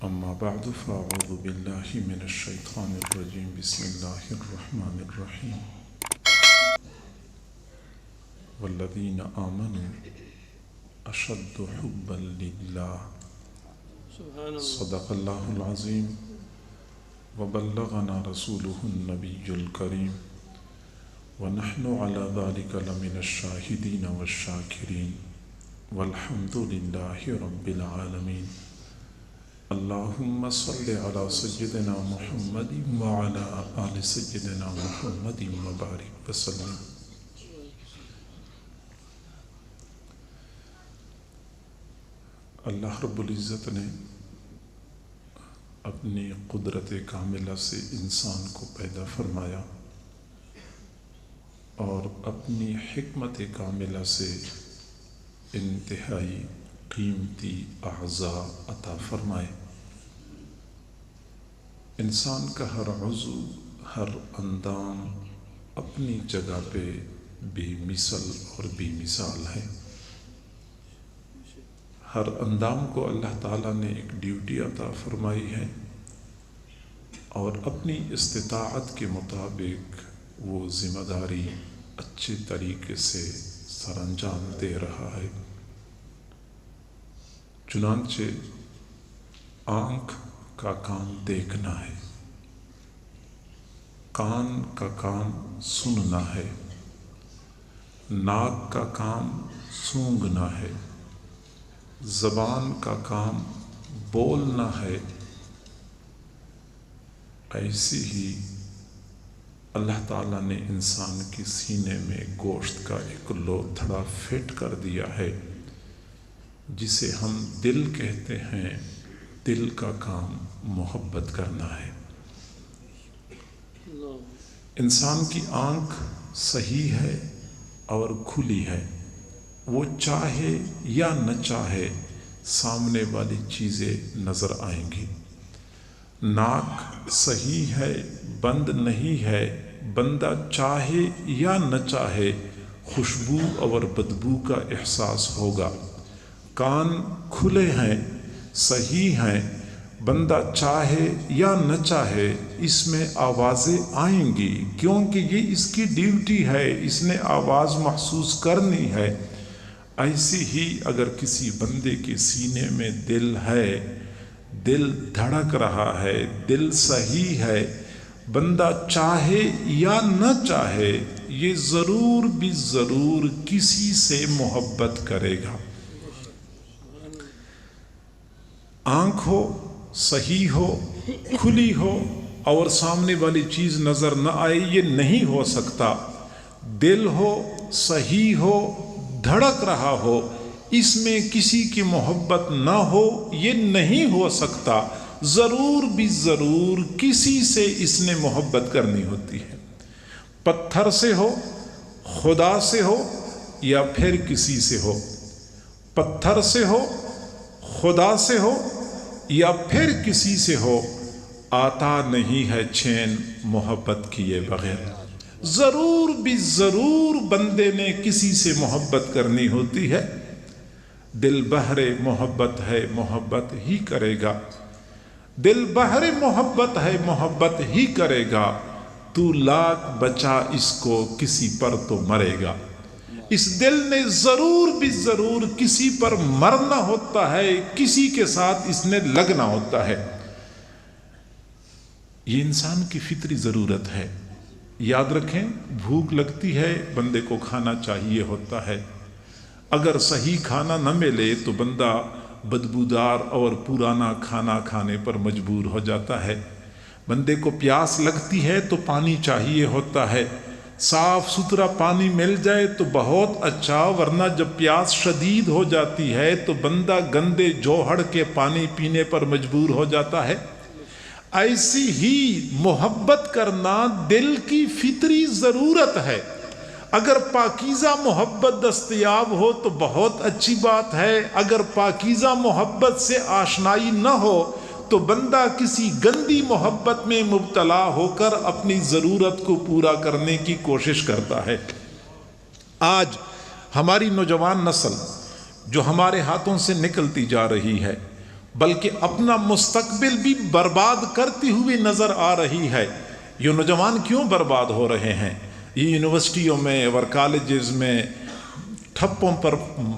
أما بعد فأعوذ بالله من الشيطان الرجيم بسم الله الرحمن الرحيم والذين آمنوا أشد حبا لله صدق الله العظيم وبلغنا رسوله النبي الكريم ونحن على ذلك لمن الشاهدين والشاكرين والحمد لله رب العالمين اللهم صل على سيدنا محمد وعلى آل سيدنا محمد وبارك وسلم. اللہ رب العزت نے اپنی قدرت کاملہ سے انسان کو پیدا فرمایا اور اپنی حکمت کاملہ سے انتہائی قیمتی اعضاء عطا فرمائے. انسان کا ہر عضو، ہر اندام اپنی جگہ پہ بے مثل اور بے مثال ہے. ہر اندام کو اللہ تعالیٰ نے ایک ڈیوٹی عطا فرمائی ہے اور اپنی استطاعت کے مطابق وہ ذمہ داری اچھے طریقے سے سر انجام دے رہا ہے. چنانچہ آنکھ کا کام دیکھنا ہے، کان کا کام سننا ہے، ناک کا کام سونگھنا ہے، زبان کا کام بولنا ہے. ایسی ہی اللہ تعالیٰ نے انسان کے سینے میں گوشت کا ایک لوتھڑا فٹ کر دیا ہے جسے ہم دل کہتے ہیں. دل کا کام محبت کرنا ہے. انسان کی آنکھ صحیح ہے اور کھلی ہے، وہ چاہے یا نہ چاہے سامنے والی چیزیں نظر آئیں گی. ناک صحیح ہے، بند نہیں ہے، بندہ چاہے یا نہ چاہے خوشبو اور بدبو کا احساس ہوگا. کان کھلے ہیں، صحیح ہیں، بندہ چاہے یا نہ چاہے اس میں آوازیں آئیں گی کیونکہ یہ اس کی ڈیوٹی ہے، اس نے آواز محسوس کرنی ہے. ایسی ہی اگر کسی بندے کے سینے میں دل ہے، دل دھڑک رہا ہے، دل صحیح ہے، بندہ چاہے یا نہ چاہے یہ ضرور بھی ضرور کسی سے محبت کرے گا. آنکھ ہو، صحیح ہو، کھلی ہو اور سامنے والی چیز نظر نہ آئے یہ نہیں ہو سکتا. دل ہو، صحیح ہو، دھڑک رہا ہو، اس میں کسی کی محبت نہ ہو یہ نہیں ہو سکتا. ضرور بھی ضرور کسی سے اس نے محبت کرنی ہوتی ہے. پتھر سے ہو، خدا سے ہو یا پھر کسی سے ہو. پتھر سے ہو، خدا سے ہو یا پھر کسی سے ہو، آتا نہیں ہے چین محبت کیے بغیر. ضرور بھی ضرور بندے نے کسی سے محبت کرنی ہوتی ہے. دل بہر محبت ہے، محبت ہی کرے گا. دل بہر محبت ہے، محبت ہی کرے گا. تو لاکھ بچا اس کو کسی پر تو مرے گا. اس دل نے ضرور بھی ضرور کسی پر مرنا ہوتا ہے، کسی کے ساتھ اس نے لگنا ہوتا ہے. یہ انسان کی فطری ضرورت ہے. یاد رکھیں، بھوک لگتی ہے بندے کو کھانا چاہیے ہوتا ہے. اگر صحیح کھانا نہ ملے تو بندہ بدبودار اور پرانا کھانا کھانے پر مجبور ہو جاتا ہے. بندے کو پیاس لگتی ہے تو پانی چاہیے ہوتا ہے. صاف ستھرا پانی مل جائے تو بہت اچھا، ورنہ جب پیاس شدید ہو جاتی ہے تو بندہ گندے جوہر کے پانی پینے پر مجبور ہو جاتا ہے. ایسی ہی محبت کرنا دل کی فطری ضرورت ہے. اگر پاکیزہ محبت دستیاب ہو تو بہت اچھی بات ہے. اگر پاکیزہ محبت سے آشنائی نہ ہو تو بندہ کسی گندی محبت میں مبتلا ہو کر اپنی ضرورت کو پورا کرنے کی کوشش کرتا ہے. آج ہماری نوجوان نسل جو ہمارے ہاتھوں سے نکلتی جا رہی ہے بلکہ اپنا مستقبل بھی برباد کرتی ہوئی نظر آ رہی ہے۔ یہ نوجوان کیوں برباد ہو رہے ہیں؟ یہ یونیورسٹیوں میں اور کالجز میں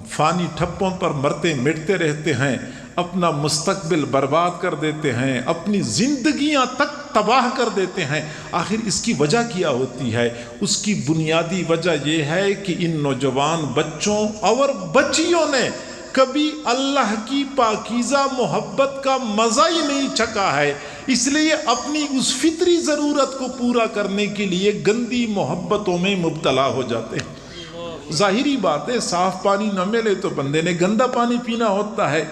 فانی ٹھپوں پر مرتے مٹتے رہتے ہیں، اپنا مستقبل برباد کر دیتے ہیں، اپنی زندگیاں تک تباہ کر دیتے ہیں۔ آخر اس کی وجہ کیا ہوتی ہے؟ اس کی بنیادی وجہ یہ ہے کہ ان نوجوان بچوں اور بچیوں نے کبھی اللہ کی پاکیزہ محبت کا مزہ ہی نہیں چکھا ہے، اس لیے اپنی اس فطری ضرورت کو پورا کرنے کے لیے گندی محبتوں میں مبتلا ہو جاتے ہیں۔ ظاہری بات ہے، صاف پانی نہ ملے تو بندے نے گندا پانی پینا ہوتا ہے،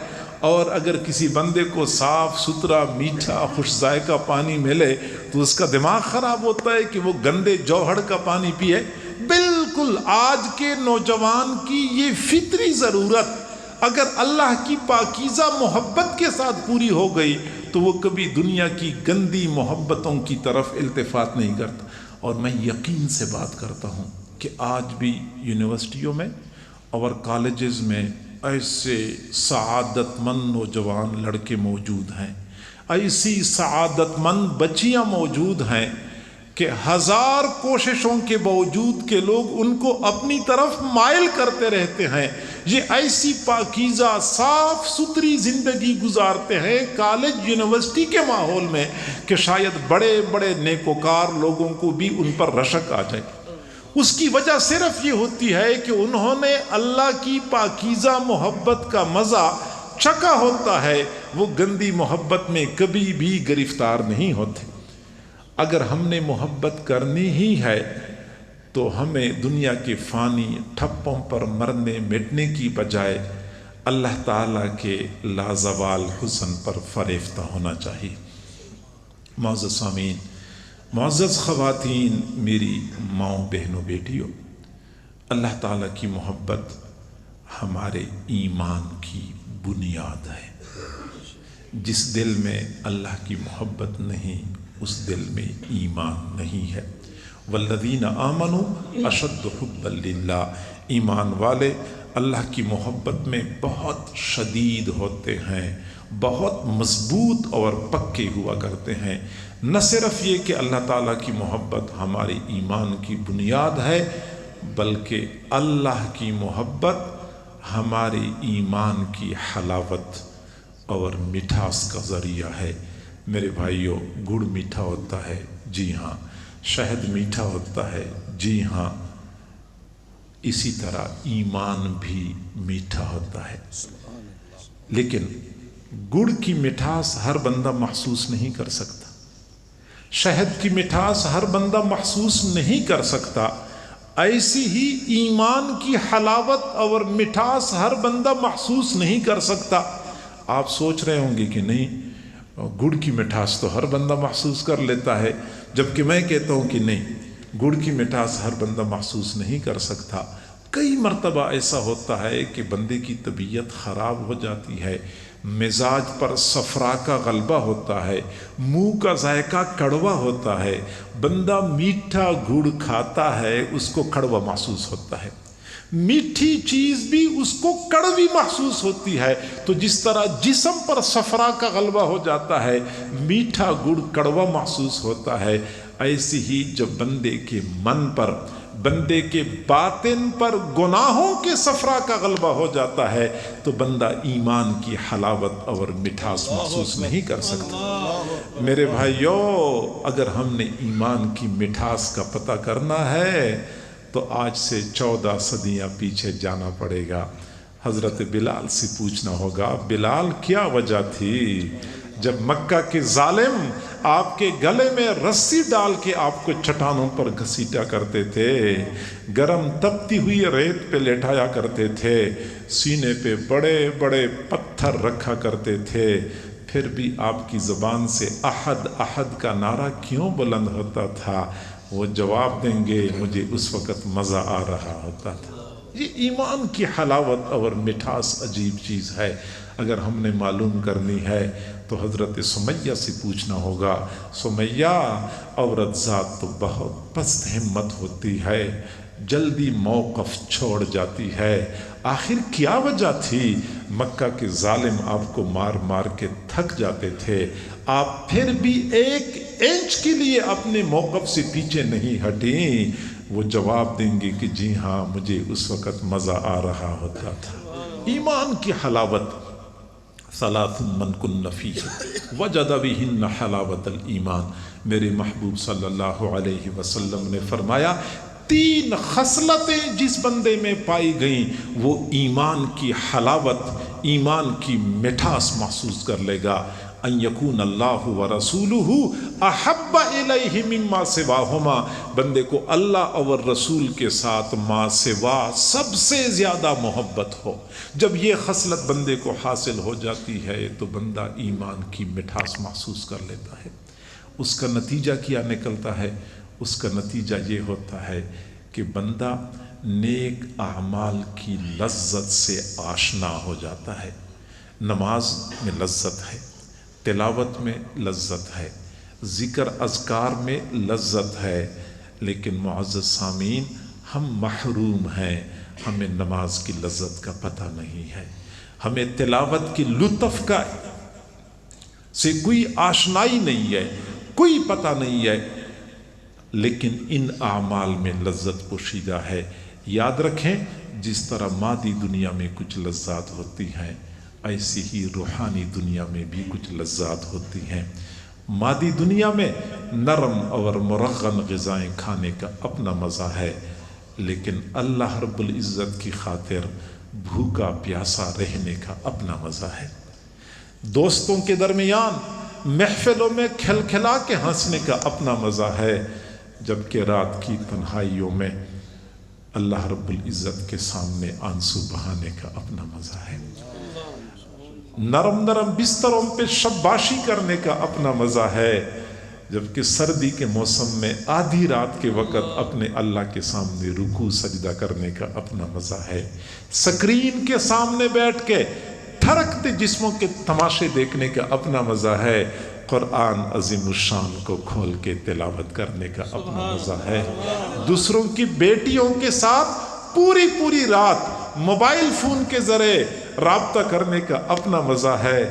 اور اگر کسی بندے کو صاف ستھرا میٹھا خوش ذائقہ پانی ملے تو اس کا دماغ خراب ہوتا ہے کہ وہ گندے جوہر کا پانی پیے۔ بالکل آج کے نوجوان کی یہ فطری ضرورت اگر اللہ کی پاکیزہ محبت کے ساتھ پوری ہو گئی تو وہ کبھی دنیا کی گندی محبتوں کی طرف التفات نہیں کرتا۔ اور میں یقین سے بات کرتا ہوں کہ آج بھی یونیورسٹیوں میں اور کالجز میں ایسے سعادت مند نوجوان لڑکے موجود ہیں، ایسی سعادت مند بچیاں موجود ہیں کہ ہزار کوششوں کے باوجود کہ لوگ ان کو اپنی طرف مائل کرتے رہتے ہیں، یہ ایسی پاکیزہ صاف ستھری زندگی گزارتے ہیں کالج یونیورسٹی کے ماحول میں کہ شاید بڑے بڑے نیکوکار لوگوں کو بھی ان پر رشک آ جائے۔ اس کی وجہ صرف یہ ہوتی ہے کہ انہوں نے اللہ کی پاکیزہ محبت کا مزہ چکھا ہوتا ہے، وہ گندی محبت میں کبھی بھی گرفتار نہیں ہوتے۔ اگر ہم نے محبت کرنی ہی ہے تو ہمیں دنیا کے فانی ٹھپوں پر مرنے مٹنے کی بجائے اللہ تعالیٰ کے لازوال حسن پر فریفتہ ہونا چاہیے۔ معزز سامعین، معزز خواتین، میری ماؤں بہنوں بیٹیوں، اللہ تعالیٰ کی محبت ہمارے ایمان کی بنیاد ہے۔ جس دل میں اللہ کی محبت نہیں اس دل میں ایمان نہیں ہے۔ والذین آمنوا اشد حبا للہ، ایمان والے اللہ کی محبت میں بہت شدید ہوتے ہیں، بہت مضبوط اور پکے ہوا کرتے ہیں۔ نہ صرف یہ کہ اللہ تعالیٰ کی محبت ہماری ایمان کی بنیاد ہے، بلکہ اللہ کی محبت ہماری ایمان کی حلاوت اور مٹھاس کا ذریعہ ہے۔ میرے بھائیوں، گڑ میٹھا ہوتا ہے، جی ہاں، شہد میٹھا ہوتا ہے، جی ہاں، اسی طرح ایمان بھی میٹھا ہوتا ہے، لیکن گڑ کی مٹھاس ہر بندہ محسوس نہیں کر سکتا، شہد کی مٹھاس ہر بندہ محسوس نہیں کر سکتا، ایسی ہی ایمان کی حلاوت اور مٹھاس ہر بندہ محسوس نہیں کر سکتا۔ آپ سوچ رہے ہوں گے کہ نہیں، گڑ کی مٹھاس تو ہر بندہ محسوس کر لیتا ہے، جبکہ میں کہتا ہوں کہ نہیں، گڑ کی مٹھاس ہر بندہ محسوس نہیں کر سکتا۔ کئی مرتبہ ایسا ہوتا ہے کہ بندے کی طبیعت خراب ہو جاتی ہے، مزاج پر صفرا کا غلبہ ہوتا ہے، منہ کا ذائقہ کڑوا ہوتا ہے، بندہ میٹھا گڑ کھاتا ہے اس کو کڑوا محسوس ہوتا ہے، میٹھی چیز بھی اس کو کڑوی محسوس ہوتی ہے۔ تو جس طرح جسم پر صفرا کا غلبہ ہو جاتا ہے، میٹھا گڑ کڑوا محسوس ہوتا ہے، ایسی ہی جب بندے کے من پر، بندے کے باطن پر گناہوں کے صفرا کا غلبہ ہو جاتا ہے تو بندہ ایمان کی حلاوت اور مٹھاس محسوس نہیں کر سکتا۔ میرے بھائیو، اگر ہم نے ایمان کی مٹھاس کا پتہ کرنا ہے تو آج سے 14 صدیاں پیچھے جانا پڑے گا۔ حضرت بلال سے پوچھنا ہوگا، بلال کیا وجہ تھی جب مکہ کے ظالم آپ کے گلے میں رسی ڈال کے آپ کو چٹانوں پر گھسیٹا کرتے تھے، گرم تپتی ہوئی ریت پہ لٹایا کرتے تھے، سینے پہ بڑے بڑے پتھر رکھا کرتے تھے، پھر بھی آپ کی زبان سے احد احد کا نعرہ کیوں بلند ہوتا تھا؟ وہ جواب دیں گے، مجھے اس وقت مزہ آ رہا ہوتا تھا۔ یہ ایمان کی حلاوت اور مٹھاس عجیب چیز ہے۔ اگر ہم نے معلوم کرنی ہے تو حضرت سمیہ سے پوچھنا ہوگا، سمیہ، عورت ذات تو بہت پست ہمت ہوتی ہے، جلدی موقف چھوڑ جاتی ہے۔ آخر کیا وجہ تھی؟ مکہ کے ظالم آپ کو مار مار کے تھک جاتے تھے، آپ پھر بھی ایک انچ کے لیے اپنے موقف سے پیچھے نہیں ہٹیں۔ وہ جواب دیں گے کہ جی ہاں، مجھے اس وقت مزہ آ رہا ہوتا تھا۔ ایمان کی حلاوت، ثلاث من کن فیہ وجد بہن حلاوت الایمان، میرے محبوب صلی اللہ علیہ وسلم نے فرمایا 3 خصلتیں جس بندے میں پائی گئیں وہ ایمان کی حلاوت، ایمان کی مٹھاس محسوس کر لے گا۔ ان یکون اللہ ورسولہ احب الیہ مما سواہما، بندے کو اللہ اور رسول کے ساتھ ما سوا سب سے زیادہ محبت ہو۔ جب یہ خصلت بندے کو حاصل ہو جاتی ہے تو بندہ ایمان کی مٹھاس محسوس کر لیتا ہے۔ اس کا نتیجہ کیا نکلتا ہے؟ اس کا نتیجہ یہ ہوتا ہے کہ بندہ نیک اعمال کی لذت سے آشنا ہو جاتا ہے۔ نماز میں لذت ہے، تلاوت میں لذت ہے، ذکر اذکار میں لذت ہے، لیکن معزز سامعین، ہم محروم ہیں، ہمیں نماز کی لذت کا پتہ نہیں ہے، ہمیں تلاوت کی لطف کا سے کوئی آشنائی نہیں ہے، کوئی پتہ نہیں ہے، لیکن ان اعمال میں لذت پوشیدہ ہے۔ یاد رکھیں، جس طرح مادی دنیا میں کچھ لذات ہوتی ہیں، ایسی ہی روحانی دنیا میں بھی کچھ لذات ہوتی ہیں۔ مادی دنیا میں نرم اور مرغن غذائیں کھانے کا اپنا مزہ ہے، لیکن اللہ رب العزت کی خاطر بھوکا پیاسا رہنے کا اپنا مزہ ہے۔ دوستوں کے درمیان محفلوں میں کھلکھلا کے ہنسنے کا اپنا مزہ ہے، جبکہ رات کی تنہائیوں میں اللہ رب العزت کے سامنے آنسو بہانے کا اپنا مزہ ہے۔ نرم نرم بستروں پہ شباشی کرنے کا اپنا مزہ ہے، جبکہ سردی کے موسم میں آدھی رات کے وقت اپنے اللہ کے سامنے رکوع سجدہ کرنے کا اپنا مزہ ہے۔ سکرین کے سامنے بیٹھ کے تھرکتے جسموں کے تماشے دیکھنے کا اپنا مزہ ہے۔ قرآن عظیم الشان کو کھول کے تلاوت کرنے کا اپنا مزہ ہے۔ دوسروں کی بیٹیوں کے ساتھ پوری رات موبائل فون کے ذریعے رابطہ کرنے کا اپنا مزہ ہے،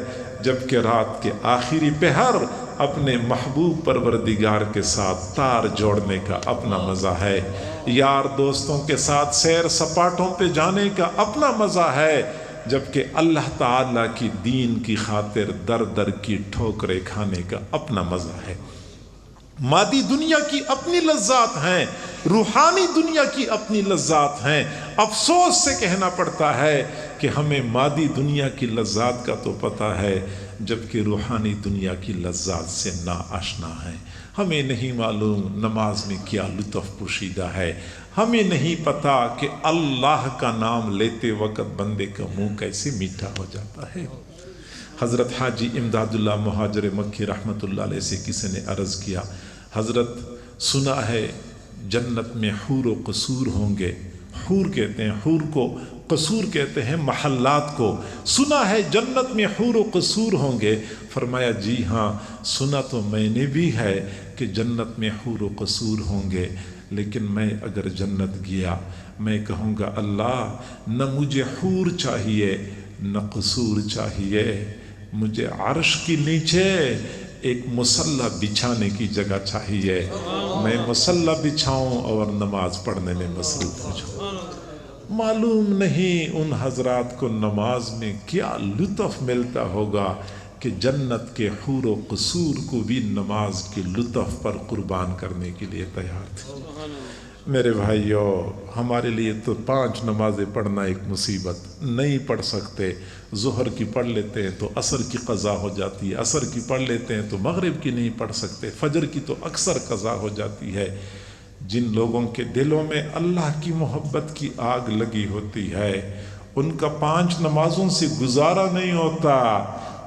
جبکہ رات کے آخری پہر اپنے محبوب پروردگار کے ساتھ تار جوڑنے کا اپنا مزہ ہے۔ یار دوستوں کے ساتھ سیر سپاٹوں پہ جانے کا اپنا مزہ ہے، جبکہ اللہ تعالیٰ کی دین کی خاطر در در کی ٹھوکریں کھانے کا اپنا مزہ ہے۔ مادی دنیا کی اپنی لذات ہیں، روحانی دنیا کی اپنی لذات ہیں۔ افسوس سے کہنا پڑتا ہے کہ ہمیں مادی دنیا کی لذات کا تو پتہ ہے، جبکہ روحانی دنیا کی لذات سے ناآشنا ہیں۔ ہمیں نہیں معلوم نماز میں کیا لطف پوشیدہ ہے، ہمیں نہیں پتا کہ اللہ کا نام لیتے وقت بندے کا منہ کیسے میٹھا ہو جاتا ہے۔ حضرت حاجی امداد اللہ مہاجر مکی رحمت اللہ علیہ سے کسی نے عرض کیا، حضرت سنا ہے جنت میں حور و قصور ہوں گے، حور کہتے ہیں حور کو، قصور کہتے ہیں محلات کو، سنا ہے جنت میں حور و قصور ہوں گے۔ فرمایا جی ہاں، سنا تو میں نے بھی ہے کہ جنت میں حور و قصور ہوں گے، لیکن میں اگر جنت گیا میں کہوں گا اللہ نہ مجھے حور چاہیے نہ قصور چاہیے، مجھے عرش کی نیچے ایک مصلی بچھانے کی جگہ چاہیے، میں مصلی بچھاؤں اور نماز پڑھنے میں مصروف ہو جاؤں۔ معلوم نہیں ان حضرات کو نماز میں کیا لطف ملتا ہوگا کہ جنت کے حور و قصور کو بھی نماز کے لطف پر قربان کرنے کے لیے تیار تھے۔ میرے بھائیو، ہمارے لیے تو 5 نمازیں پڑھنا ایک مصیبت، نہیں پڑھ سکتے۔ ظہر کی پڑھ لیتے ہیں تو عصر کی قضا ہو جاتی ہے، عصر کی پڑھ لیتے ہیں تو مغرب کی نہیں پڑھ سکتے، فجر کی تو اکثر قضا ہو جاتی ہے۔ جن لوگوں کے دلوں میں اللہ کی محبت کی آگ لگی ہوتی ہے، ان کا 5 نمازوں سے گزارا نہیں ہوتا،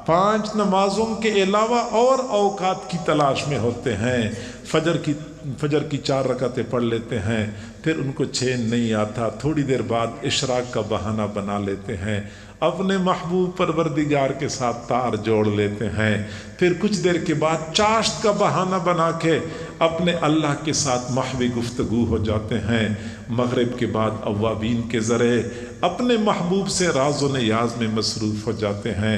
5 نمازوں کے علاوہ اور اوقات کی تلاش میں ہوتے ہیں۔ فجر کی 4 رکعتیں پڑھ لیتے ہیں، پھر ان کو چین نہیں آتا، تھوڑی دیر بعد اشراق کا بہانہ بنا لیتے ہیں، اپنے محبوب پروردگار کے ساتھ تار جوڑ لیتے ہیں، پھر کچھ دیر کے بعد چاشت کا بہانہ بنا کے اپنے اللہ کے ساتھ محو گفتگو ہو جاتے ہیں، مغرب کے بعد اوابین کے ذریعے اپنے محبوب سے راز و نیاز میں مصروف ہو جاتے ہیں،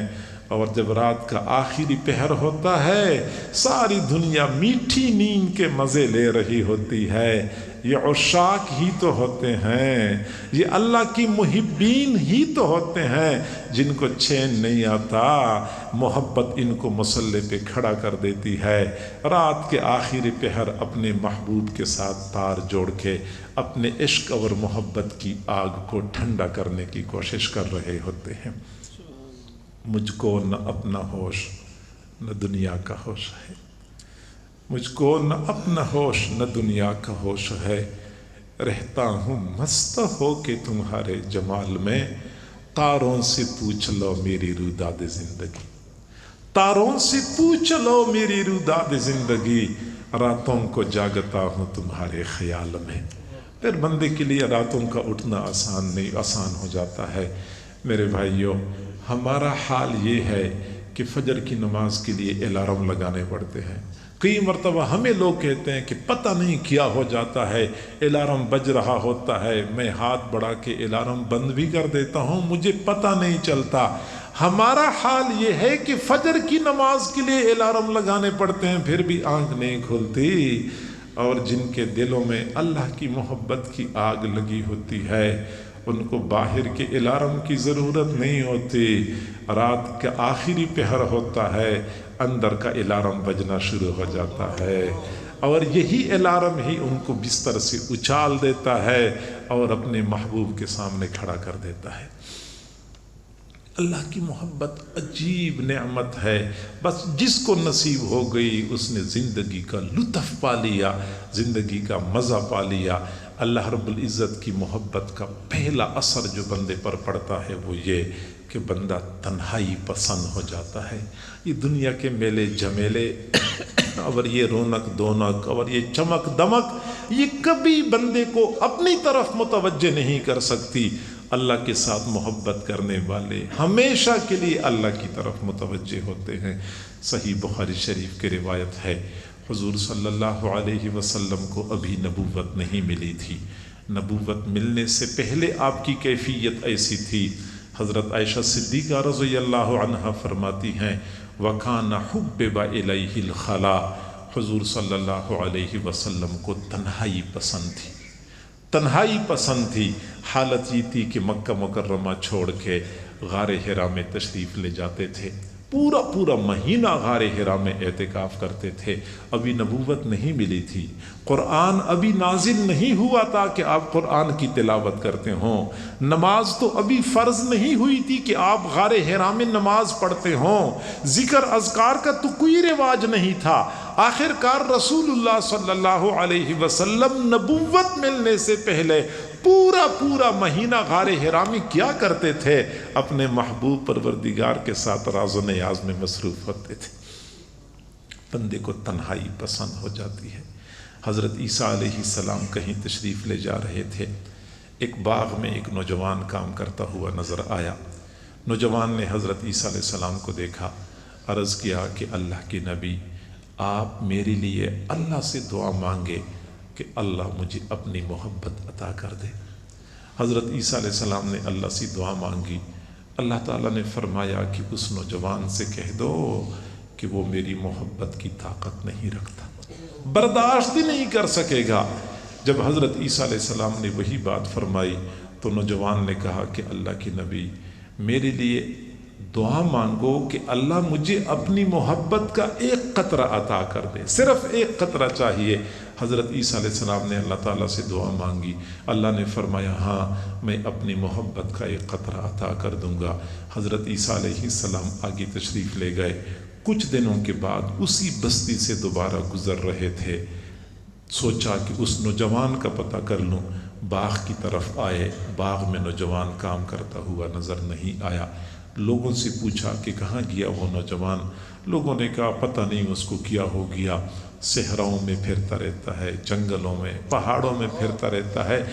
اور جب رات کا آخری پہر ہوتا ہے ساری دنیا میٹھی نیند کے مزے لے رہی ہوتی ہے۔ یہ عشاق ہی تو ہوتے ہیں، یہ اللہ کی محبین ہی تو ہوتے ہیں جن کو چین نہیں آتا، محبت ان کو مصلے پہ کھڑا کر دیتی ہے، رات کے آخری پہر اپنے محبوب کے ساتھ تار جوڑ کے اپنے عشق اور محبت کی آگ کو ٹھنڈا کرنے کی کوشش کر رہے ہوتے ہیں۔ مجھ کو نہ اپنا ہوش نہ دنیا کا ہوش ہے، مجھ کو نہ اپنا ہوش نہ دنیا کا ہوش ہے، رہتا ہوں مست ہو کے تمہارے جمال میں، تاروں سے پوچھ لو میری روداد زندگی، تاروں سے پوچھ لو میری روداد زندگی، راتوں کو جاگتا ہوں تمہارے خیال میں۔ پھر بندے کے لیے راتوں کا اٹھنا آسان ہو جاتا ہے۔ میرے بھائیوں، ہمارا حال یہ ہے کہ فجر کی نماز کے لیے الارم لگانے پڑتے ہیں۔ کئی مرتبہ ہمیں لوگ کہتے ہیں کہ پتہ نہیں کیا ہو جاتا ہے، الارم بج رہا ہوتا ہے، میں ہاتھ بڑھا کے الارم بند بھی کر دیتا ہوں، مجھے پتہ نہیں چلتا۔ ہمارا حال یہ ہے کہ فجر کی نماز کے لیے الارم لگانے پڑتے ہیں، پھر بھی آنکھ نہیں کھلتی، اور جن کے دلوں میں اللہ کی محبت کی آگ لگی ہوتی ہے ان کو باہر کے الارم کی ضرورت نہیں ہوتی، رات کا آخری پہر ہوتا ہے اندر کا الارم بجنا شروع ہو جاتا ہے، اور یہی الارم ہی ان کو بستر سے اچھال دیتا ہے اور اپنے محبوب کے سامنے کھڑا کر دیتا ہے۔ اللہ کی محبت عجیب نعمت ہے، بس جس کو نصیب ہو گئی اس نے زندگی کا لطف پا لیا، زندگی کا مزہ پا لیا۔ اللہ رب العزت کی محبت کا پہلا اثر جو بندے پر پڑتا ہے وہ یہ کہ بندہ تنہائی پسند ہو جاتا ہے۔ یہ دنیا کے میلے جمیلے اور یہ رونق دونق اور یہ چمک دمک یہ کبھی بندے کو اپنی طرف متوجہ نہیں کر سکتی۔ اللہ کے ساتھ محبت کرنے والے ہمیشہ کے لیے اللہ کی طرف متوجہ ہوتے ہیں۔ صحیح بخاری شریف کی روایت ہے، حضور صلی اللہ علیہ وسلم کو ابھی نبوت نہیں ملی تھی، نبوت ملنے سے پہلے آپ کی کیفیت ایسی تھی۔ حضرت عائشہ صدیقہ رضی اللہ عنہا فرماتی ہیں، وَكَانَ حُبِّبَ إِلَيْهِ الْخَلَا، حضور صلی اللہ علیہ وسلم کو تنہائی پسند تھی، تنہائی پسند تھی۔ حالت یہ تھی کہ مکہ مکرمہ چھوڑ کے غار حرا میں تشریف لے جاتے تھے، پورا مہینہ غار حرا میں اعتکاف کرتے تھے۔ ابھی نبوت نہیں ملی تھی، قرآن ابھی نازل نہیں ہوا تھا کہ آپ قرآن کی تلاوت کرتے ہوں، نماز تو ابھی فرض نہیں ہوئی تھی کہ آپ غار حرا میں نماز پڑھتے ہوں، ذکر اذکار کا تو کوئی رواج نہیں تھا۔ آخر کار رسول اللہ صلی اللہ علیہ وسلم نبوت ملنے سے پہلے پورا مہینہ غار حرا میں کیا کرتے تھے؟ اپنے محبوب پروردگار کے ساتھ راز و نیاز میں مصروف ہوتے تھے۔ بندے کو تنہائی پسند ہو جاتی ہے۔ حضرت عیسیٰ علیہ السلام کہیں تشریف لے جا رہے تھے، ایک باغ میں ایک نوجوان کام کرتا ہوا نظر آیا۔ نوجوان نے حضرت عیسیٰ علیہ السلام کو دیکھا، عرض کیا کہ اللہ کے نبی، آپ میرے لیے اللہ سے دعا مانگے کہ اللہ مجھے اپنی محبت عطا کر دے۔ حضرت عیسیٰ علیہ السلام نے اللہ سے دعا مانگی، اللہ تعالیٰ نے فرمایا کہ اس نوجوان سے کہہ دو کہ وہ میری محبت کی طاقت نہیں رکھتا، برداشت ہی نہیں کر سکے گا۔ جب حضرت عیسیٰ علیہ السلام نے وہی بات فرمائی تو نوجوان نے کہا کہ اللہ کے نبی، میرے لیے دعا مانگو کہ اللہ مجھے اپنی محبت کا ایک قطرہ عطا کر دے، صرف ایک قطرہ چاہیے۔ حضرت عیسیٰ علیہ السلام نے اللہ تعالیٰ سے دعا مانگی، اللہ نے فرمایا ہاں میں اپنی محبت کا ایک قطرہ عطا کر دوں گا۔ حضرت عیسیٰ علیہ السلام آگے تشریف لے گئے، کچھ دنوں کے بعد اسی بستی سے دوبارہ گزر رہے تھے، سوچا کہ اس نوجوان کا پتہ کر لوں۔ باغ کی طرف آئے، باغ میں نوجوان کام کرتا ہوا نظر نہیں آیا۔ لوگوں سے پوچھا کہ کہاں گیا وہ نوجوان؟ لوگوں نے کہا پتہ نہیں اس کو کیا ہو گیا، صحراؤں میں پھرتا رہتا ہے، جنگلوں میں پہاڑوں میں پھرتا رہتا ہے،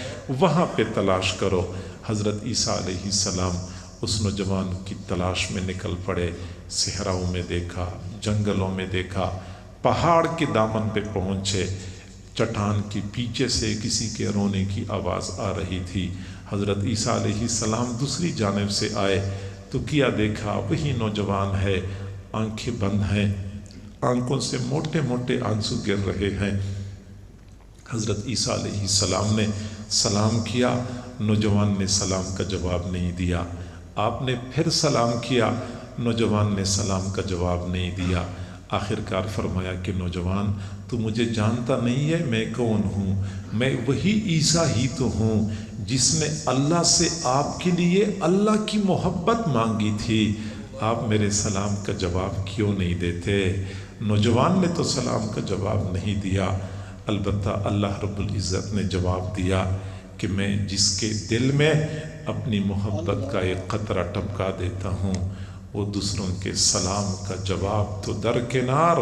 وہاں پہ تلاش کرو۔ حضرت عیسیٰ علیہ السلام اس نوجوان کی تلاش میں نکل پڑے، صحراؤں میں دیکھا، جنگلوں میں دیکھا، پہاڑ کے دامن پہ پہنچے، چٹان کے پیچھے سے کسی کے رونے کی آواز آ رہی تھی۔ حضرت عیسیٰ علیہ السلام دوسری جانب سے آئے تو کیا دیکھا وہی نوجوان ہے، آنکھیں بند ہیں، آنکھوں سے موٹے موٹے آنسو گر رہے ہیں۔ حضرت عیسیٰ علیہ السلام نے سلام کیا، نوجوان نے سلام کا جواب نہیں دیا۔ آپ نے پھر سلام کیا، نوجوان نے سلام کا جواب نہیں دیا۔ آخر کار فرمایا کہ نوجوان تو مجھے جانتا نہیں ہے میں کون ہوں؟ میں وہی عیسیٰ ہی تو ہوں جس نے اللہ سے آپ کے لیے اللہ کی محبت مانگی تھی۔ آپ میرے سلام کا جواب کیوں نہیں دیتے؟ نوجوان نے تو سلام کا جواب نہیں دیا، البتہ اللہ رب العزت نے جواب دیا کہ میں جس کے دل میں اپنی محبت کا ایک قطرہ ٹپکا دیتا ہوں، وہ دوسروں کے سلام کا جواب تو درکنار،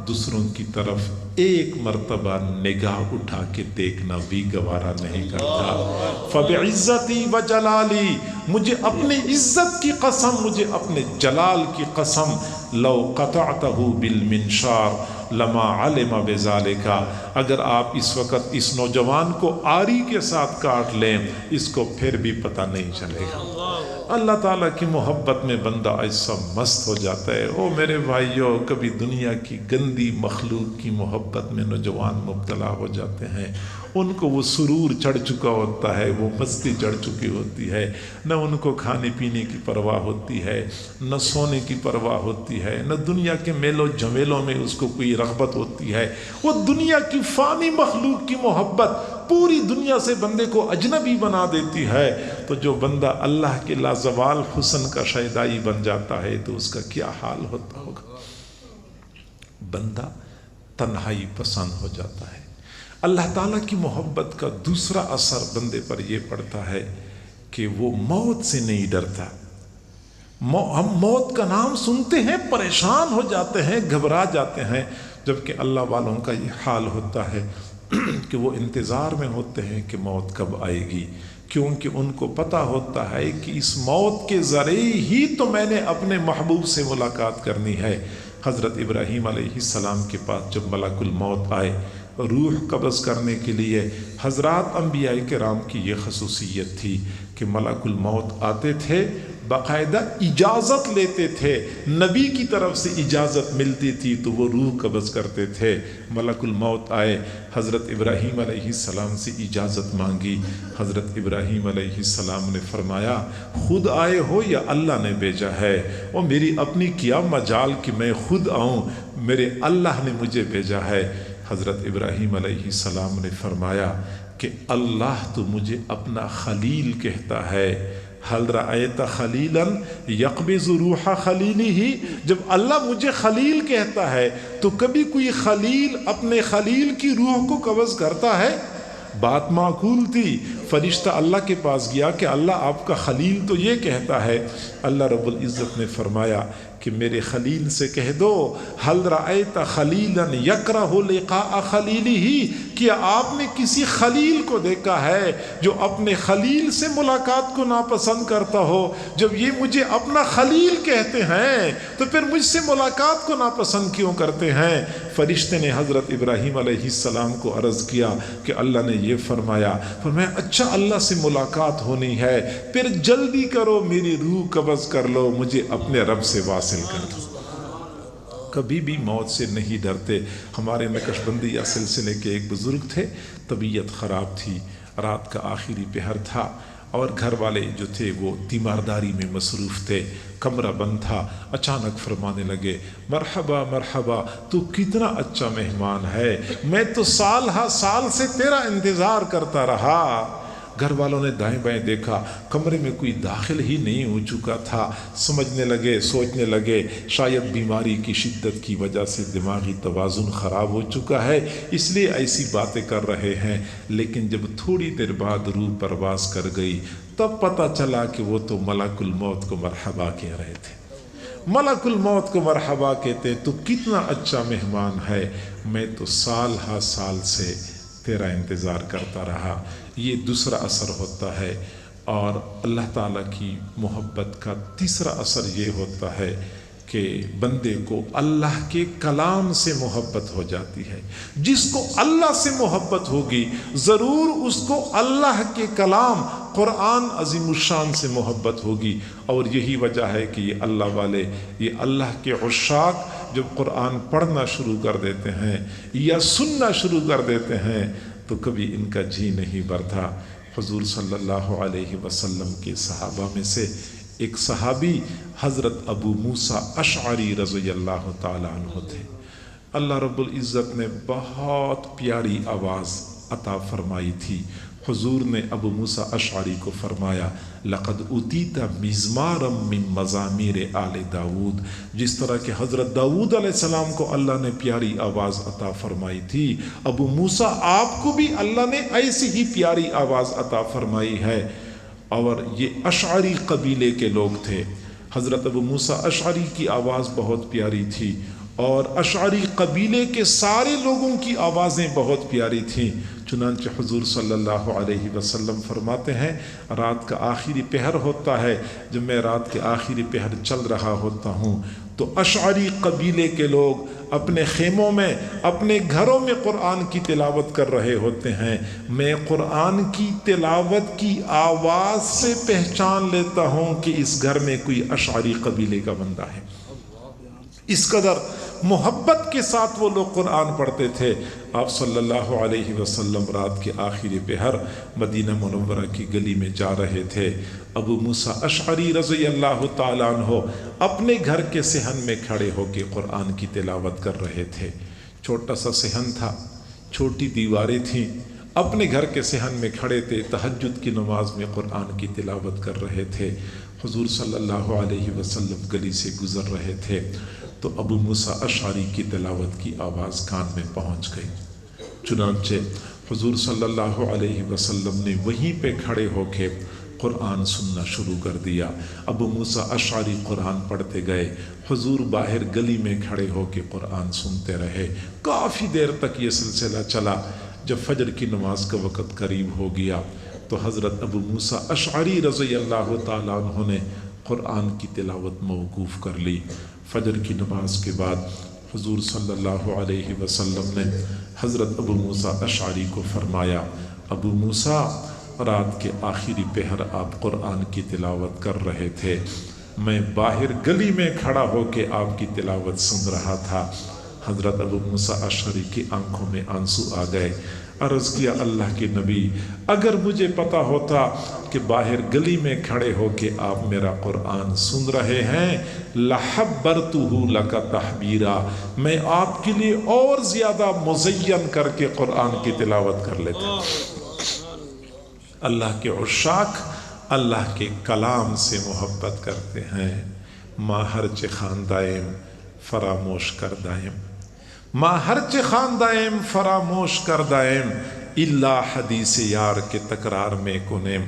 دوسروں کی طرف ایک مرتبہ نگاہ اٹھا کے دیکھنا بھی گوارا نہیں کرتا۔ فَبِعِزَّتِي وَجَلَالِي، مجھے اپنی عزت کی قسم، مجھے اپنے جلال کی قسم، لَوْ قَطَعْتَهُ بِالْمِنْشَارِ لَمَا عَلِمَ بِذَلِكَ، اگر آپ اس وقت اس نوجوان کو آری کے ساتھ کاٹ لیں اس کو پھر بھی پتہ نہیں چلے گا۔ اللہ تعالیٰ کی محبت میں بندہ ایسا مست ہو جاتا ہے۔ او میرے بھائیوں، کبھی دنیا کی گندی مخلوق کی محبت میں نوجوان مبتلا ہو جاتے ہیں، ان کو وہ سرور چڑھ چکا ہوتا ہے، وہ مستی چڑھ چکی ہوتی ہے، نہ ان کو کھانے پینے کی پرواہ ہوتی ہے، نہ سونے کی پرواہ ہوتی ہے، نہ دنیا کے میل و جمیلوں میں اس کو کوئی رغبت ہوتی ہے۔ وہ دنیا کی فانی مخلوق کی محبت پوری دنیا سے بندے کو اجنبی بنا دیتی ہے، تو جو بندہ اللہ کے لازوال حسن کا شیدائی بن جاتا ہے تو اس کا کیا حال ہوتا ہوگا؟ بندہ تنہائی پسند ہو جاتا ہے۔ اللہ تعالیٰ کی محبت کا دوسرا اثر بندے پر یہ پڑتا ہے کہ وہ موت سے نہیں ڈرتا۔ ہم موت کا نام سنتے ہیں پریشان ہو جاتے ہیں، گھبرا جاتے ہیں، جبکہ اللہ والوں کا یہ حال ہوتا ہے کہ وہ انتظار میں ہوتے ہیں کہ موت کب آئے گی، کیونکہ ان کو پتہ ہوتا ہے کہ اس موت کے ذریعے ہی تو میں نے اپنے محبوب سے ملاقات کرنی ہے۔ حضرت ابراہیم علیہ السلام کے پاس جب ملک الموت آئے روح قبض کرنے کے لیے، حضرات انبیاء کرام کی یہ خصوصیت تھی کہ ملک الموت آتے تھے، باقاعدہ اجازت لیتے تھے، نبی کی طرف سے اجازت ملتی تھی تو وہ روح قبض کرتے تھے۔ ملک الموت آئے، حضرت ابراہیم علیہ السلام سے اجازت مانگی، حضرت ابراہیم علیہ السلام نے فرمایا خود آئے ہو یا اللہ نے بھیجا ہے؟ اور میری اپنی کیا مجال کہ میں خود آؤں، میرے اللہ نے مجھے بھیجا ہے۔ حضرت ابراہیم علیہ السلام نے فرمایا کہ اللہ تو مجھے اپنا خلیل کہتا ہے۔ حل رأیت خلیلا یقبض روح خلیلہ، جب اللہ مجھے خلیل کہتا ہے تو کبھی کوئی خلیل اپنے خلیل کی روح کو قبض کرتا ہے؟ بات معقول تھی۔ فرشتہ اللہ کے پاس گیا کہ اللہ آپ کا خلیل تو یہ کہتا ہے۔ اللہ رب العزت نے فرمایا کہ میرے خلیل سے کہہ دو حل رأیت خلیلا یکرہ لقاء خلیلہ، کیا آپ نے کسی خلیل کو دیکھا ہے جو اپنے خلیل سے ملاقات کو ناپسند کرتا ہو؟ جب یہ مجھے اپنا خلیل کہتے ہیں تو پھر مجھ سے ملاقات کو ناپسند کیوں کرتے ہیں؟ فرشتے نے حضرت ابراہیم علیہ السلام کو عرض کیا کہ اللہ نے یہ فرمایا اچھا اللہ سے ملاقات ہونی ہے، پھر جلدی کرو میری روح قبض کر لو، مجھے اپنے رب سے واصل کر دو۔ کبھی بھی موت سے نہیں ڈرتے۔ ہمارے نقش بندیہ سلسلے کے ایک بزرگ تھے، طبیعت خراب تھی، رات کا آخری پہر تھا اور گھر والے جو تھے وہ تیمارداری میں مصروف تھے، کمرہ بند تھا۔ اچانک فرمانے لگے مرحبا مرحبا، تو کتنا اچھا مہمان ہے، میں تو سال ہا سال سے تیرا انتظار کرتا رہا۔ گھر والوں نے دائیں بائیں دیکھا، کمرے میں کوئی داخل ہی نہیں ہو چکا تھا۔ سمجھنے لگے، سوچنے لگے شاید بیماری کی شدت کی وجہ سے دماغی توازن خراب ہو چکا ہے، اس لیے ایسی باتیں کر رہے ہیں۔ لیکن جب تھوڑی دیر بعد روح پرواز کر گئی تب پتہ چلا کہ وہ تو ملک الموت کو مرحبا کہہ رہے تھے۔ ملک الموت کو مرحبا کہتے تو کتنا اچھا مہمان ہے، میں تو سال ہا سال سے تیرا انتظار کرتا رہا۔ یہ دوسرا اثر ہوتا ہے۔ اور اللہ تعالیٰ کی محبت کا تیسرا اثر یہ ہوتا ہے کہ بندے کو اللہ کے کلام سے محبت ہو جاتی ہے۔ جس کو اللہ سے محبت ہوگی ضرور اس کو اللہ کے کلام قرآن عظیم الشان سے محبت ہوگی۔ اور یہی وجہ ہے کہ یہ اللہ والے، یہ اللہ کے عشاق جب قرآن پڑھنا شروع کر دیتے ہیں یا سننا شروع کر دیتے ہیں تو کبھی ان کا جی نہیں بھرتا۔ حضور صلی اللہ علیہ وسلم کے صحابہ میں سے ایک صحابی حضرت ابو موسیٰ اشعری رضی اللہ تعالیٰ عنہ تھے۔ اللہ رب العزت نے بہت پیاری آواز عطا فرمائی تھی۔ حضور نے ابو موسیٰ اشعری کو فرمایا لقد اوتیت مزمارا من مزامیر آل داود، جس طرح کہ حضرت داود علیہ السلام کو اللہ نے پیاری آواز عطا فرمائی تھی، ابو موسیٰ آپ کو بھی اللہ نے ایسی ہی پیاری آواز عطا فرمائی ہے۔ اور یہ اشعری قبیلے کے لوگ تھے۔ حضرت ابو موسیٰ اشعری کی آواز بہت پیاری تھی اور اشعری قبیلے کے سارے لوگوں کی آوازیں بہت پیاری تھیں۔ چنانچہ حضور صلی اللہ علیہ وسلم فرماتے ہیں رات کا آخری پہر ہوتا ہے، جب میں رات کے آخری پہر چل رہا ہوتا ہوں تو اشعری قبیلے کے لوگ اپنے خیموں میں، اپنے گھروں میں قرآن کی تلاوت کر رہے ہوتے ہیں۔ میں قرآن کی تلاوت کی آواز سے پہچان لیتا ہوں کہ اس گھر میں کوئی اشعری قبیلے کا بندہ ہے۔ اس قدر محبت کے ساتھ وہ لوگ قرآن پڑھتے تھے۔ آپ صلی اللہ علیہ وسلم رات کے آخری پہر مدینہ منورہ کی گلی میں جا رہے تھے۔ ابو موسیٰ اشعری رضی اللہ تعالیٰ عنہ اپنے گھر کے صحن میں کھڑے ہو کے قرآن کی تلاوت کر رہے تھے۔ چھوٹا سا صحن تھا، چھوٹی دیواریں تھیں، اپنے گھر کے صحن میں کھڑے تھے، تہجد کی نماز میں قرآن کی تلاوت کر رہے تھے۔ حضور صلی اللہ علیہ وسلم گلی سے گزر رہے تھے تو ابو موسیٰ اشعری کی تلاوت کی آواز کان میں پہنچ گئی۔ چنانچہ حضور صلی اللہ علیہ وسلم نے وہیں پہ کھڑے ہو کے قرآن سننا شروع کر دیا۔ ابو موسیٰ اشعری قرآن پڑھتے گئے، حضور باہر گلی میں کھڑے ہو کے قرآن سنتے رہے۔ کافی دیر تک یہ سلسلہ چلا۔ جب فجر کی نماز کا وقت قریب ہو گیا تو حضرت ابو موسیٰ اشعری رضی اللہ تعالیٰ عنہ نے قرآن کی تلاوت موقوف کر لی۔ فجر کی نماز کے بعد حضور صلی اللہ علیہ وسلم نے حضرت ابو موسیٰ اشعری کو فرمایا ابو موسیٰ، رات کے آخری پہر آپ قرآن کی تلاوت کر رہے تھے، میں باہر گلی میں کھڑا ہو کے آپ کی تلاوت سن رہا تھا۔ حضرت ابو موسیٰ اشعری کی آنکھوں میں آنسو آ گئے۔ عرض کیا اللہ کے نبی، اگر مجھے پتا ہوتا کہ باہر گلی میں کھڑے ہو کے آپ میرا قرآن سن رہے ہیں لَحَبَّرْتُهُ لَكَ تَحْبِيرًا، میں آپ کے لیے اور زیادہ مزین کر کے قرآن کی تلاوت کر لیتا۔ اللہ کے عشاق اللہ کے کلام سے محبت کرتے ہیں۔ ماں ہرچ خاندائم فراموش کردائم، ماں ہرچ خاندائم فراموش کردائم، الا حدیث یار کے تکرار میں کنیم،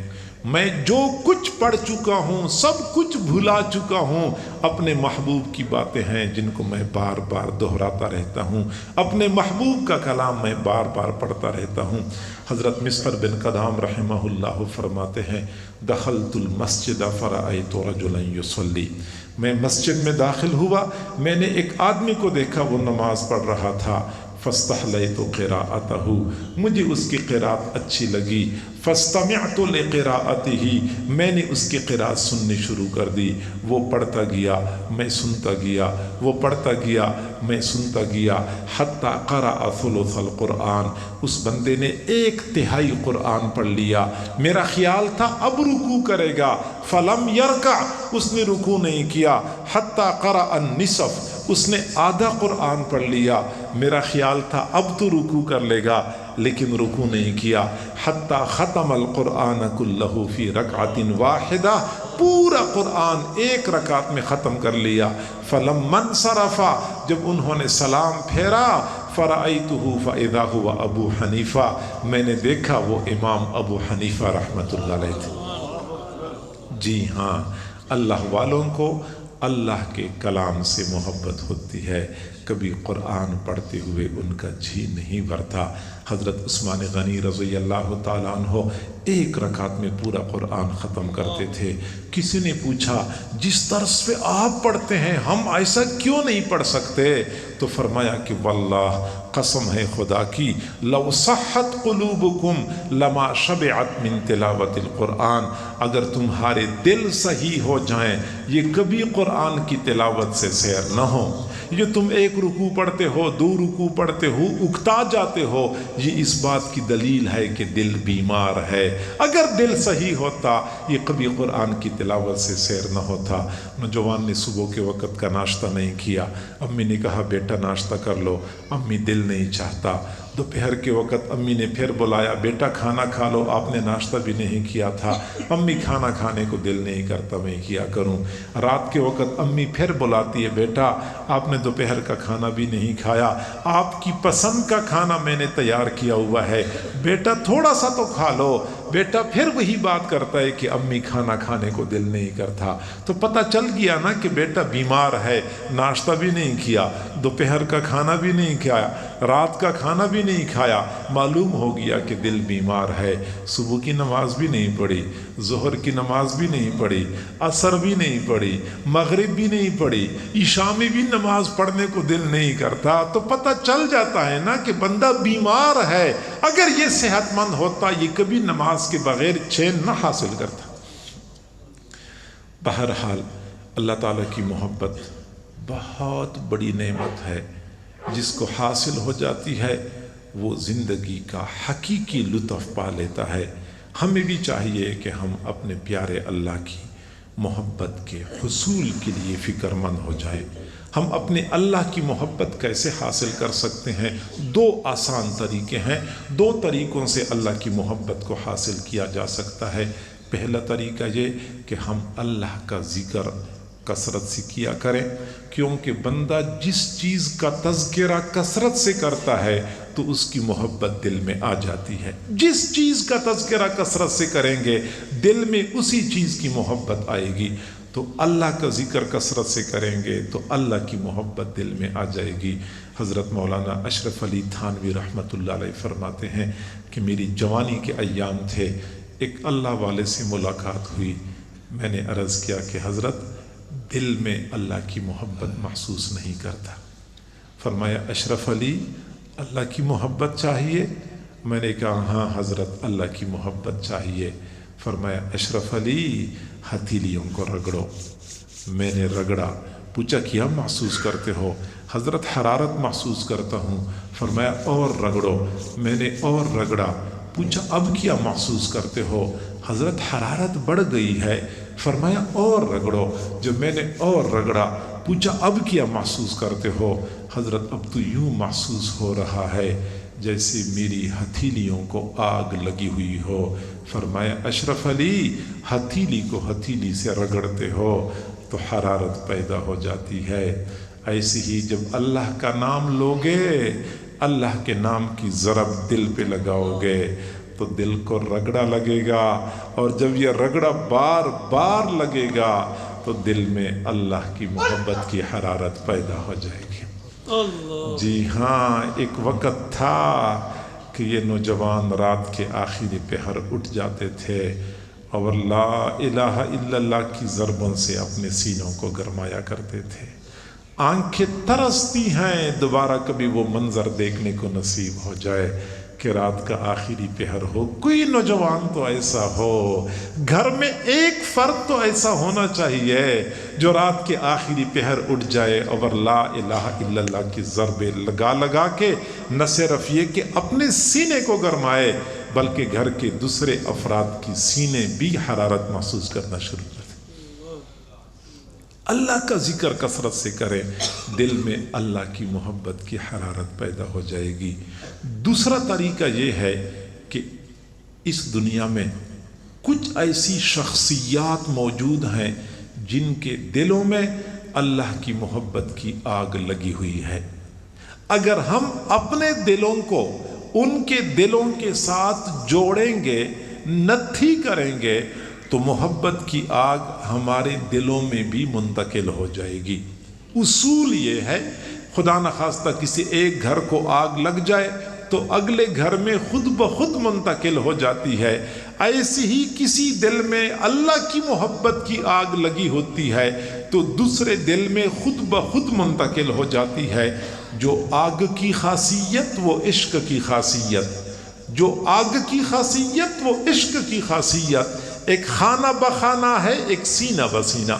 میں جو کچھ پڑھ چکا ہوں سب کچھ بھلا چکا ہوں، اپنے محبوب کی باتیں ہیں جن کو میں بار بار دہراتا رہتا ہوں، اپنے محبوب کا کلام میں بار بار پڑھتا رہتا ہوں۔ حضرت مسعر بن قدام رحمہ اللہ فرماتے ہیں دخلت المسجد فرأیت رجلا یصلی، میں مسجد میں داخل ہوا، میں نے ایک آدمی کو دیکھا وہ نماز پڑھ رہا تھا، فاستحلیت قراءتہ، مجھے اس کی قراءت اچھی لگی، فاستمعت لقراءتہ، میں نے اس کی قراءت سننی شروع کر دی، وہ پڑھتا گیا میں سنتا گیا، وہ پڑھتا گیا میں سنتا گیا، حتی قرأ ثلث القرآن، اس بندے نے 1/3 قرآن پڑھ لیا، میرا خیال تھا اب رکوع کرے گا، فلم یرکع، اس نے رکوع نہیں کیا، حتی قرأ النصف، اس نے آدھا قرآن پڑھ لیا، میرا خیال تھا اب تو رکوع کر لے گا لیکن رکوع نہیں کیا، حتی ختم القرآن کلہ فی رکعت واحدہ، پورا قرآن ایک رکعت میں ختم کر لیا، فلما انصرف، جب انہوں نے سلام پھیرا، فرأیتہ فاذا ہوا ابو حنیفہ، میں نے دیکھا وہ امام ابو حنیفہ رحمۃ اللہ علیہ تھے۔ جی ہاں، اللہ والوں کو اللہ کے کلام سے محبت ہوتی ہے، کبھی قرآن پڑھتے ہوئے ان کا جی نہیں بھرتا۔ حضرت عثمان غنی رضی اللہ تعالیٰ عنہ ایک رکعت میں پورا قرآن ختم کرتے تھے۔ کسی نے پوچھا جس طرز پہ آپ پڑھتے ہیں ہم ایسا کیوں نہیں پڑھ سکتے؟ تو فرمایا کہ واللہ قسم ہے خدا کی، لو صحت قلوبکم لما شبعت من تلاوت القرآن، اگر تمہارے دل صحیح ہو جائیں یہ کبھی قرآن کی تلاوت سے سیر نہ ہو۔ یہ تم ایک رکوع پڑھتے ہو، دو رکوع پڑھتے ہو، اکتا جاتے ہو، یہ اس بات کی دلیل ہے کہ دل بیمار ہے۔ اگر دل صحیح ہوتا یہ کبھی قرآن کی تلاوت سے سیر نہ ہوتا۔ نوجوان نے صبح کے وقت کا ناشتہ نہیں کیا، امی نے کہا بیٹا ناشتہ کر لو، امی دل نہیں چاہتا۔ دوپہر کے وقت امی نے پھر بلایا، بیٹا کھانا کھا لو، آپ نے ناشتہ بھی نہیں کیا تھا۔ امی کھانا کھانے کو دل نہیں کرتا، میں کیا کروں۔ رات کے وقت امی پھر بلاتی ہے، بیٹا آپ نے دوپہر کا کھانا بھی نہیں کھایا، آپ کی پسند کا کھانا میں نے تیار کیا ہوا ہے، بیٹا تھوڑا سا تو کھا لو۔ بیٹا پھر وہی بات کرتا ہے کہ امی کھانا کھانے کو دل نہیں کرتا۔ تو پتہ چل گیا نا کہ بیٹا بیمار ہے، ناشتہ بھی نہیں کیا، دوپہر کا کھانا بھی نہیں کھایا، رات کا کھانا بھی نہیں کھایا، معلوم ہو گیا کہ دل بیمار ہے۔ صبح کی نماز بھی نہیں پڑھی، ظہر کی نماز بھی نہیں پڑھی، عصر بھی نہیں پڑھی، مغرب بھی نہیں پڑھی، عشاء میں بھی نماز پڑھنے کو دل نہیں کرتا، تو پتہ چل جاتا ہے نا کہ بندہ بیمار ہے۔ اگر یہ صحت مند ہوتا یہ کبھی نماز کے بغیر چین نہ حاصل کرتا۔ بہرحال اللہ تعالیٰ کی محبت بہت بڑی نعمت ہے، جس کو حاصل ہو جاتی ہے وہ زندگی کا حقیقی لطف پا لیتا ہے۔ ہمیں بھی چاہیے کہ ہم اپنے پیارے اللہ کی محبت کے حصول کے لیے فکر مند ہو جائیں۔ ہم اپنے اللہ کی محبت کیسے حاصل کر سکتے ہیں؟ دو آسان طریقے ہیں، دو طریقوں سے اللہ کی محبت کو حاصل کیا جا سکتا ہے۔ پہلا طریقہ یہ کہ ہم اللہ کا ذکر کثرت سے کیا کریں، کیونکہ بندہ جس چیز کا تذکرہ کثرت سے کرتا ہے تو اس کی محبت دل میں آ جاتی ہے۔ جس چیز کا تذکرہ کثرت سے کریں گے دل میں اسی چیز کی محبت آئے گی۔ تو اللہ کا ذکر کثرت سے کریں گے تو اللہ کی محبت دل میں آ جائے گی۔ حضرت مولانا اشرف علی تھانوی رحمۃ اللہ علیہ فرماتے ہیں کہ میری جوانی کے ایام تھے، ایک اللہ والے سے ملاقات ہوئی، میں نے عرض کیا کہ حضرت دل میں اللہ کی محبت محسوس نہیں کرتا۔ فرمایا اشرف علی اللہ کی محبت چاہیے؟ میں نے کہا ہاں حضرت اللہ کی محبت چاہیے۔ فرمایا اشرف علی ہتھیلیوں کو رگڑو۔ میں نے رگڑا، پوچھا کیا محسوس کرتے ہو؟ حضرت حرارت محسوس کرتا ہوں۔ فرمایا اور رگڑو۔ میں نے اور رگڑا، پوچھا اب کیا محسوس کرتے ہو؟ حضرت حرارت بڑھ گئی ہے۔ فرمایا اور رگڑو۔ جب میں نے اور رگڑا، پوچھا اب کیا محسوس کرتے ہو؟ حضرت اب تو یوں محسوس ہو رہا ہے جیسے میری ہتھیلیوں کو آگ لگی ہوئی ہو۔ فرمایا اشرف علی ہتھیلی کو ہتھیلی سے رگڑتے ہو تو حرارت پیدا ہو جاتی ہے۔ ایسے ہی جب اللہ کا نام لوگے، اللہ کے نام کی ضرب دل پہ لگاؤ گے تو دل کو رگڑا لگے گا، اور جب یہ رگڑا بار بار لگے گا تو دل میں اللہ کی محبت کی حرارت پیدا ہو جائے گی۔ جی ہاں، ایک وقت تھا کہ یہ نوجوان رات کے آخری پہر اٹھ جاتے تھے اور لا الہ الا اللہ کی ضربوں سے اپنے سینوں کو گرمایا کرتے تھے۔ آنکھیں ترستی ہیں دوبارہ کبھی وہ منظر دیکھنے کو نصیب ہو جائے کہ رات کا آخری پہر ہو، کوئی نوجوان تو ایسا ہو، گھر میں ایک فرد تو ایسا ہونا چاہیے جو رات کے آخری پہر اٹھ جائے اور لا الہ الا اللہ کی ضربیں لگا لگا کے نہ صرف یہ کہ اپنے سینے کو گرمائے بلکہ گھر کے دوسرے افراد کی سینے بھی حرارت محسوس کرنا شروع کر دیں۔ اللہ کا ذکر کثرت سے کریں، دل میں اللہ کی محبت کی حرارت پیدا ہو جائے گی۔ دوسرا طریقہ یہ ہے کہ اس دنیا میں کچھ ایسی شخصیات موجود ہیں جن کے دلوں میں اللہ کی محبت کی آگ لگی ہوئی ہے۔ اگر ہم اپنے دلوں کو ان کے دلوں کے ساتھ جوڑیں گے، نتھی کریں گے، تو محبت کی آگ ہمارے دلوں میں بھی منتقل ہو جائے گی۔ اصول یہ ہے، خدا نخواستہ کسی ایک گھر کو آگ لگ جائے تو اگلے گھر میں خود بخود منتقل ہو جاتی ہے۔ ایسی ہی کسی دل میں اللہ کی محبت کی آگ لگی ہوتی ہے تو دوسرے دل میں خود بخود منتقل ہو جاتی ہے۔ جو آگ کی خاصیت وہ عشق کی خاصیت، جو آگ کی خاصیت وہ عشق کی خاصیت، ایک خانہ بخانہ ہے، ایک سینہ بسینہ،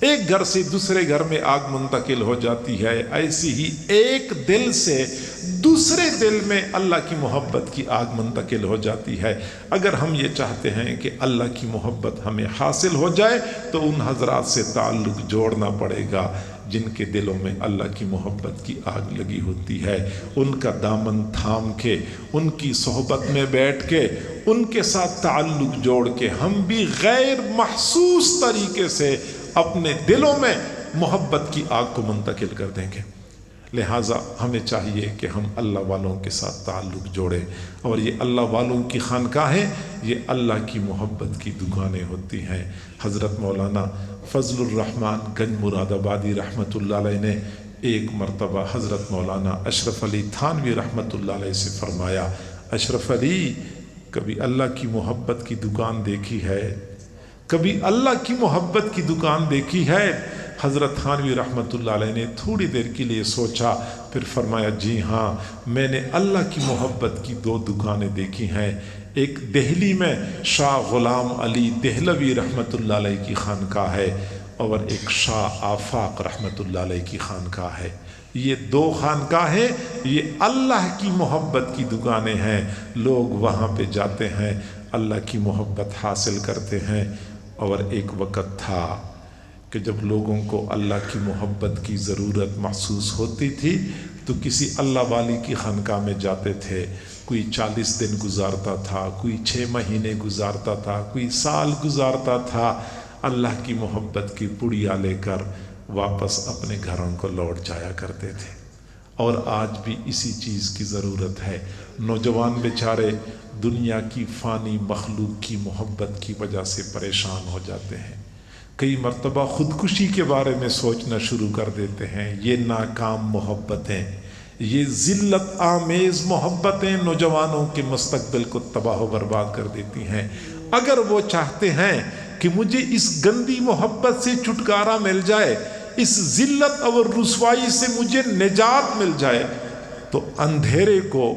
ایک گھر سے دوسرے گھر میں آگ منتقل ہو جاتی ہے، ایسی ہی ایک دل سے دوسرے دل میں اللہ کی محبت کی آگ منتقل ہو جاتی ہے۔ اگر ہم یہ چاہتے ہیں کہ اللہ کی محبت ہمیں حاصل ہو جائے تو ان حضرات سے تعلق جوڑنا پڑے گا جن کے دلوں میں اللہ کی محبت کی آگ لگی ہوتی ہے، ان کا دامن تھام کے، ان کی صحبت میں بیٹھ کے، ان کے ساتھ تعلق جوڑ کے ہم بھی غیر محسوس طریقے سے اپنے دلوں میں محبت کی آگ کو منتقل کر دیں گے۔ لہٰذا ہمیں چاہیے کہ ہم اللہ والوں کے ساتھ تعلق جوڑیں، اور یہ اللہ والوں کی خانقاہیں یہ اللہ کی محبت کی دکانیں ہوتی ہیں۔ حضرت مولانا فضل الرحمن گنج مراد آبادی رحمۃ اللہ علیہ نے ایک مرتبہ حضرت مولانا اشرف علی تھانوی رحمۃ اللہ علیہ سے فرمایا، اشرف علی کبھی اللہ کی محبت کی دکان دیکھی ہے؟ کبھی اللہ کی محبت کی دکان دیکھی ہے؟ حضرت تھانوی رحمۃ اللہ علیہ نے تھوڑی دیر کے لیے سوچا، پھر فرمایا جی ہاں، میں نے اللہ کی محبت کی 2 دکانیں دیکھی ہیں، ایک دہلی میں شاہ غلام علی دہلوی رحمۃ اللہ علیہ کی خانقاہ ہے، اور ایک شاہ آفاق رحمۃ اللہ علیہ کی خانقاہ ہے۔ یہ 2 خانقاہیں یہ اللہ کی محبت کی دکانیں ہیں، لوگ وہاں پہ جاتے ہیں، اللہ کی محبت حاصل کرتے ہیں۔ اور ایک وقت تھا کہ جب لوگوں کو اللہ کی محبت کی ضرورت محسوس ہوتی تھی تو کسی اللہ والی کی خانقاہ میں جاتے تھے، کوئی 40 دن گزارتا تھا، کوئی 6 مہینے گزارتا تھا، کوئی سال گزارتا تھا، اللہ کی محبت کی پڑیا لے کر واپس اپنے گھروں کو لوٹ جایا کرتے تھے۔ اور آج بھی اسی چیز کی ضرورت ہے۔ نوجوان بیچارے دنیا کی فانی مخلوق کی محبت کی وجہ سے پریشان ہو جاتے ہیں، کئی مرتبہ خودکشی کے بارے میں سوچنا شروع کر دیتے ہیں۔ یہ ناکام محبتیں، یہ ذلت آمیز محبتیں نوجوانوں کے مستقبل کو تباہ و برباد کر دیتی ہیں۔ اگر وہ چاہتے ہیں کہ مجھے اس گندی محبت سے چھٹکارا مل جائے، اس ذلت اور رسوائی سے مجھے نجات مل جائے، تو اندھیرے کو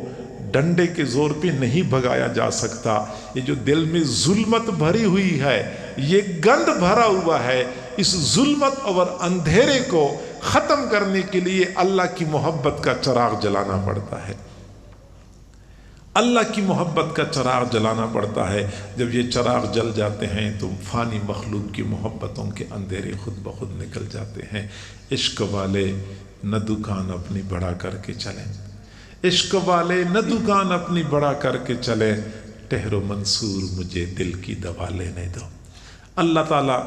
ڈنڈے کے زور پہ نہیں بھگایا جا سکتا۔ یہ جو دل میں ظلمت بھری ہوئی ہے، یہ گند بھرا ہوا ہے، اس ظلمت اور اندھیرے کو ختم کرنے کے لیے اللہ کی محبت کا چراغ جلانا پڑتا ہے۔ اللہ کی محبت کا چراغ جلانا پڑتا ہے۔ جب یہ چراغ جل جاتے ہیں تو فانی مخلوق کی محبتوں کے اندھیرے خود بخود نکل جاتے ہیں۔ عشق والے نہ دکان اپنی بڑا کر کے چلیں، عشق والے نہ دکان اپنی بڑا کر کے چلیں، ٹہر و منصور مجھے دل کی دوا لینے دو۔ اللہ تعالیٰ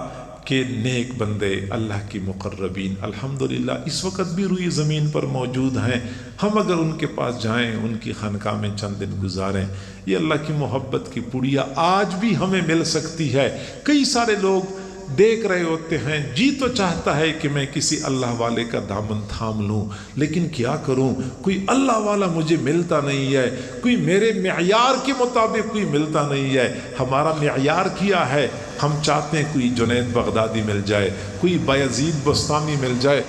کے نیک بندے، اللہ کی مقربین الحمدللہ اس وقت بھی روئی زمین پر موجود ہیں۔ ہم اگر ان کے پاس جائیں، ان کی خانقاہ میں چند دن گزاریں، یہ اللہ کی محبت کی پڑیا آج بھی ہمیں مل سکتی ہے۔ کئی سارے لوگ دیکھ رہے ہوتے ہیں، جی تو چاہتا ہے کہ میں کسی اللہ والے کا دامن تھام لوں، لیکن کیا کروں، کوئی اللہ والا مجھے ملتا نہیں ہے، کوئی میرے معیار کے مطابق کوئی ملتا نہیں ہے۔ ہمارا معیار کیا ہے؟ ہم چاہتے ہیں کوئی جنید بغدادی مل جائے، کوئی بایزید بستامی مل جائے،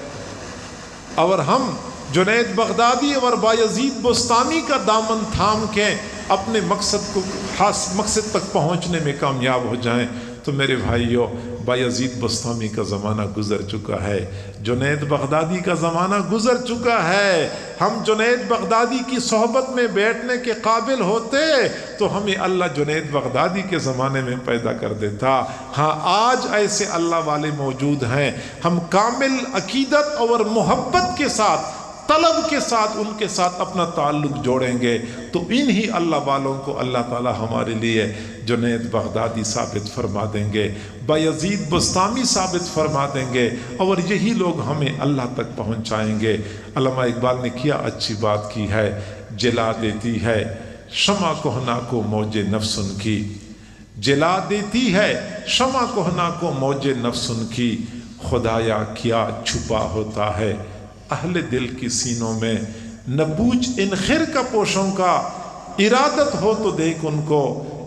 اور ہم جنید بغدادی اور بایزید بستامی کا دامن تھام کے اپنے مقصد تک پہنچنے میں کامیاب ہو جائیں۔ تو میرے بھائیوں، بایزید بستامی کا زمانہ گزر چکا ہے، جنید بغدادی کا زمانہ گزر چکا ہے۔ ہم جنید بغدادی کی صحبت میں بیٹھنے کے قابل ہوتے تو ہمیں اللہ جنید بغدادی کے زمانے میں پیدا کر دیتا۔ ہاں، آج ایسے اللہ والے موجود ہیں، ہم کامل عقیدت اور محبت کے ساتھ، طلب کے ساتھ ان کے ساتھ اپنا تعلق جوڑیں گے تو انہی اللہ والوں کو اللہ تعالی ہمارے لیے جنید بغدادی ثابت فرما دیں گے، بایزید بستامی ثابت فرما دیں گے، اور یہی لوگ ہمیں اللہ تک پہنچائیں گے۔ علامہ اقبال نے کیا اچھی بات کی ہے، جلا دیتی ہے شمع کہنا کو موج نفس ان کی، جلا دیتی ہے شمع کہنا کو موج نفس ان کی، خدایا کیا چھپا ہوتا ہے اہل دل کی سینوں میں، نہ پوچھ ان خرقہ پوشوں کا، ارادت ہو تو دیکھ ان کو،